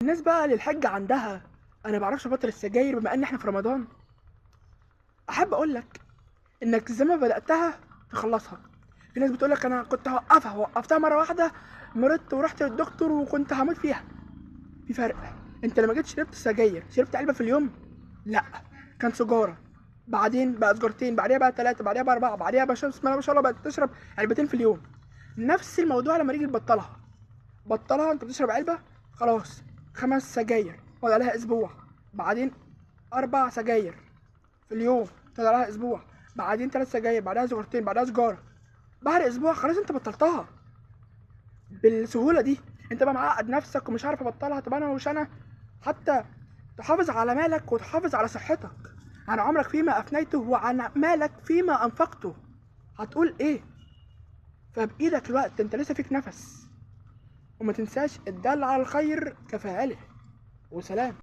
الناس بقى اللي الحاجة عندها انا بعرفش ابطل السجاير بما ان احنا في رمضان، احب اقول لك انك زي ما بدأتها تخلصها. في ناس بتقول لك انا كنت هوقفها، وقفتها مرة واحدة، مرضت ورحت للدكتور وكنت هموت فيها. في فرق. انت لما جيت شربت سجاير شربت علبة في اليوم؟ لا، كان سيجارة، بعدين بقى سجارتين، بعديها بقى ثلاثة، بعديها بقى أربعة، بعديها بقى بسم الله ما شاء الله بقت تشرب علبتين في اليوم. نفس الموضوع لما نيجي تبطلها. بطلها انت بتشرب علبة، خلاص 5 سجاير اقعد عليها اسبوع، بعدين 4 سجاير في اليوم تقعد عليها اسبوع، بعدين 3 سجاير، بعدها سجارتين، بعدها سجارة، بعد اسبوع خلاص انت بطلتها بالسهولة دي. انت بقى معقد نفسك ومش عارف ابطلها. طب انا وش انا حتى تحافظ على مالك وتحافظ على صحتك، عن عمرك فيما افنيته وعن مالك فيما انفقته، هتقول ايه؟ فبايدك الوقت، انت لسه فيك نفس. وما تنساش الدال على الخير كفاعله. وسلام.